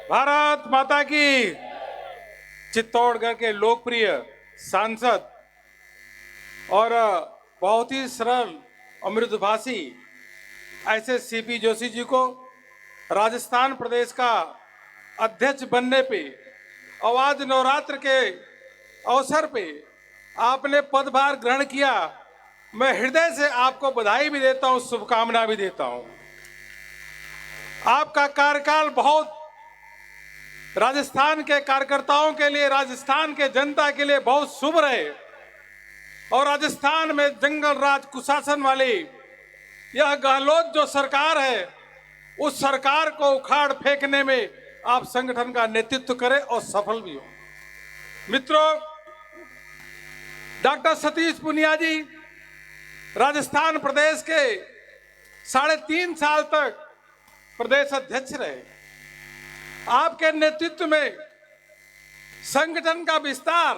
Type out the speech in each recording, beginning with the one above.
भारत माता की। चित्तौड़गढ़ के लोकप्रिय सांसद और बहुत ही सरल और मृदुभाषी ऐसे सीपी जोशी जी को राजस्थान प्रदेश का अध्यक्ष बनने पे और आज नवरात्र के अवसर पे आपने पदभार ग्रहण किया। मैं हृदय से आपको बधाई भी देता हूं, शुभकामना भी देता हूं। आपका कार्यकाल बहुत राजस्थान के कार्यकर्ताओं के लिए, राजस्थान के जनता के लिए बहुत शुभ रहे और राजस्थान में जंगल राज कुशासन वाली यह गहलोत जो सरकार है, उस सरकार को उखाड़ फेंकने में आप संगठन का नेतृत्व करें और सफल भी हो। मित्रों, डॉक्टर सतीश पूनिया जी राजस्थान प्रदेश के 3.5 साल तक प्रदेश अध्यक्ष रहे। आपके नेतृत्व में संगठन का विस्तार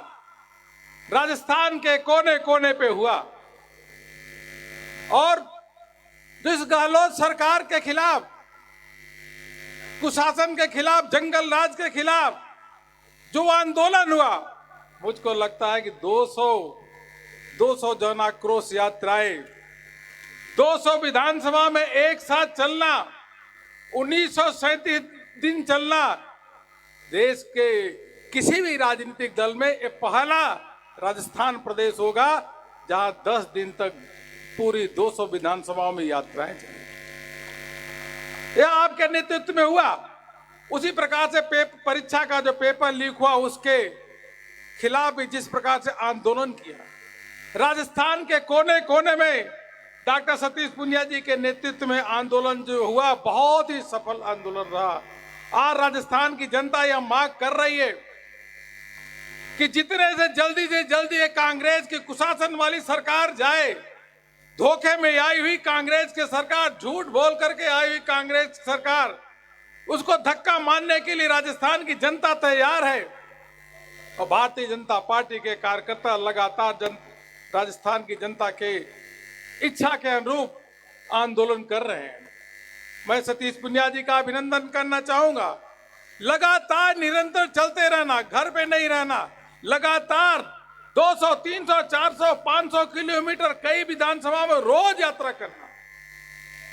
राजस्थान के कोने कोने पे हुआ और जिस गहलोत सरकार के खिलाफ, कुशासन के खिलाफ, जंगल राज के खिलाफ जो आंदोलन हुआ, मुझको लगता है कि 200 जन आक्रोश यात्राएं, 200 विधानसभा में एक साथ चलना, 1937 दिन चलना, देश के किसी भी राजनीतिक दल में ये पहला राजस्थान प्रदेश होगा जहां 10 दिन तक पूरी 200 विधानसभाओं में यात्राएं चली। यह आपके नेतृत्व में हुआ। उसी प्रकार से परीक्षा का जो पेपर लीक हुआ उसके खिलाफ भी जिस प्रकार से आंदोलन किया, राजस्थान के कोने कोने में डॉक्टर सतीश पूनिया जी के नेतृत्व में आंदोलन जो हुआ बहुत ही सफल आंदोलन रहा। आज राजस्थान की जनता यह मांग कर रही है कि जितने से जल्दी ये कांग्रेस की कुशासन वाली सरकार जाए। धोखे में आई हुई कांग्रेस की सरकार, झूठ बोल करके आई हुई कांग्रेस सरकार, उसको धक्का मारने के लिए राजस्थान की जनता तैयार है और भारतीय जनता पार्टी के कार्यकर्ता लगातार राजस्थान की जनता के इच्छा के अनुरूप आंदोलन कर रहे हैं। मैं सतीश पूनिया जी का अभिनंदन करना चाहूंगा। लगातार निरंतर चलते रहना, घर पे नहीं रहना, लगातार 200, 300, 400, 500 किलोमीटर कई विधानसभा में रोज यात्रा करना।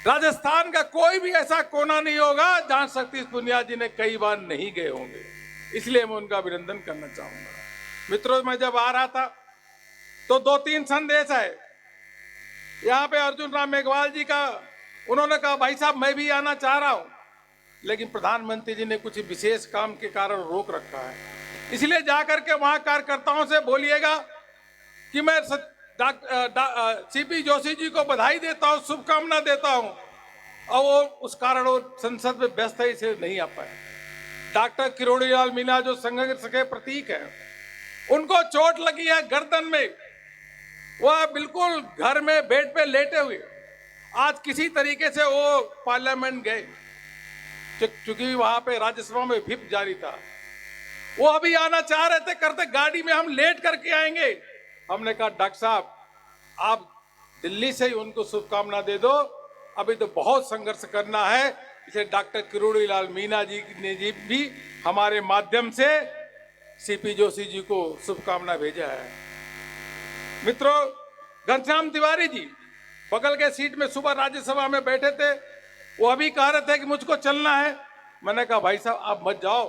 राजस्थान का कोई भी ऐसा कोना नहीं होगा जहां सतीश पूनिया जी ने कई बार नहीं गए होंगे, इसलिए मैं उनका अभिनंदन करना चाहूंगा। मित्रों, मैं जब आ रहा था तो 2-3 संदेश है। यहाँ पे अर्जुन राम मेघवाल जी का, उन्होंने कहा भाई साहब मैं भी आना चाह रहा हूं, लेकिन प्रधानमंत्री जी ने कुछ विशेष काम के कारण रोक रखा है, इसलिए जाकर के वहां कार्यकर्ताओं से बोलिएगा कि मैं सीपी जोशी जी को बधाई देता हूं, शुभकामना देता हूं, और वो उस कारण वो संसद में व्यस्त है, इसे नहीं आ पाए। डॉक्टर किरोड़ी लाल मीणा जो संघर्ष के प्रतीक है, उनको चोट लगी है गर्दन में, वह बिल्कुल घर में बेड पे लेटे हुए, आज किसी तरीके से वो पार्लियामेंट गए, चूंकि वहां पे राज्यसभा में व्हिप जारी था। वो अभी आना चाह रहे थे, करते गाड़ी में हम लेट करके आएंगे। हमने कहा डॉक्टर साहब आप दिल्ली से ही उनको शुभकामना दे दो, अभी तो बहुत संघर्ष करना है। इसे डॉक्टर किरोड़ी लाल मीणा जी ने भी हमारे माध्यम से सीपी जोशी जी को शुभकामना भेजा है। मित्रों, घनश्याम तिवारी जी बगल के सीट में सुबह राज्यसभा में बैठे थे, वो अभी कह रहे थे कि मुझको चलना है। मैंने कहा भाई साहब आप मत जाओ,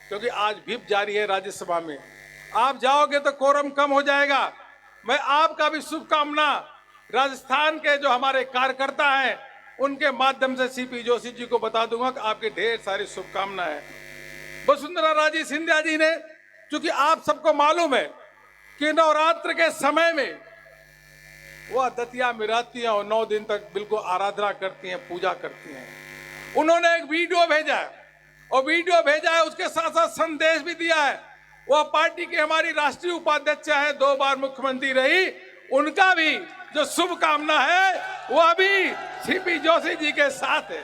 क्योंकि आज व्हिप जारी है राज्यसभा में, आप जाओगे तो कोरम कम हो जाएगा। मैं आपका भी शुभकामना राजस्थान के जो हमारे कार्यकर्ता हैं उनके माध्यम से सीपी जोशी जी को बता दूंगा कि आपके ढेर सारी शुभकामनाएं। वसुंधरा राजे सिंधिया जी ने, क्योंकि आप सबको मालूम है कि नवरात्र के समय में वह दतिया में रहती हैं और 9 दिन तक बिल्कुल आराधना करती हैं, पूजा करती हैं। उन्होंने एक वीडियो भेजा है और वीडियो भेजा है, उसके साथ साथ संदेश भी दिया है। वह पार्टी की हमारी राष्ट्रीय उपाध्यक्ष है, 2 बार मुख्यमंत्री रही, उनका भी जो शुभकामना है वह भी सीपी जोशी जी के साथ है।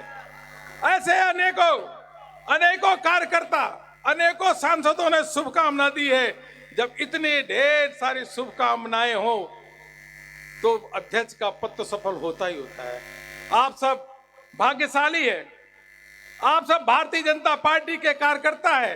ऐसे अनेकों कार्यकर्ता, अनेकों सांसदों ने शुभकामना दी है। जब इतने ढेर सारी शुभकामनाएं हो तो अध्यक्ष का पद तो सफल होता ही होता है। आप सब भाग्यशाली है आप सब भारतीय जनता पार्टी के कार्यकर्ता है,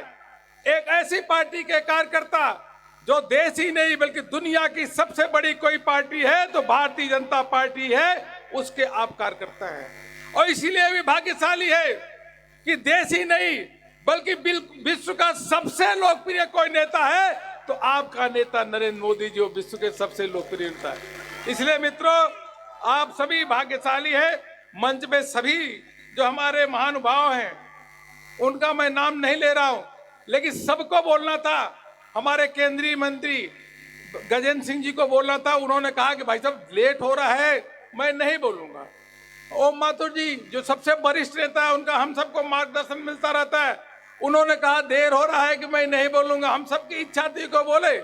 एक ऐसी पार्टी के कार्यकर्ता जो देश ही नहीं बल्कि दुनिया की सबसे बड़ी कोई पार्टी है तो भारतीय जनता पार्टी है, उसके आप कार्यकर्ता हैं। और इसीलिए भी भाग्यशाली है कि देश ही नहीं बल्कि विश्व का सबसे लोकप्रिय कोई नेता है तो आपका नेता नरेंद्र मोदी जी विश्व के सबसे लोकप्रिय नेता है। इसलिए मित्रों, आप सभी भाग्यशाली है। मंच में सभी जो हमारे महानुभाव हैं उनका मैं नाम नहीं ले रहा हूं, लेकिन सबको बोलना था। हमारे केंद्रीय मंत्री गजेंद्र सिंह जी को बोलना था, उन्होंने कहा कि भाई साहब लेट हो रहा है, मैं नहीं बोलूंगा। ओम माथुर जी जो सबसे वरिष्ठ नेता है, उनका हम सबको मार्गदर्शन मिलता रहता है, उन्होंने कहा देर हो रहा है कि मैं नहीं बोलूंगा। हम सबकी इच्छा थी को बोले,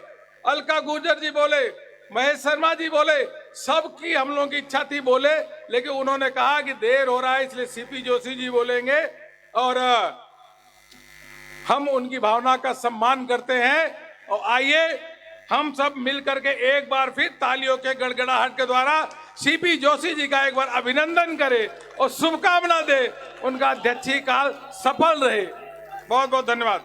अलका गुर्जर जी बोले, महेश शर्मा जी बोले, सबकी हम लोगों की इच्छा थी बोले, लेकिन उन्होंने कहा कि देर हो रहा है इसलिए सीपी जोशी जी बोलेंगे। और हम उनकी भावना का सम्मान करते हैं। और आइए हम सब मिलकर के एक बार फिर तालियों के गड़गड़ाहट के द्वारा सीपी जोशी जी का एक बार अभिनंदन करें और शुभकामना दे, उनका अध्यक्षीय काल सफल रहे। बहुत बहुत धन्यवाद।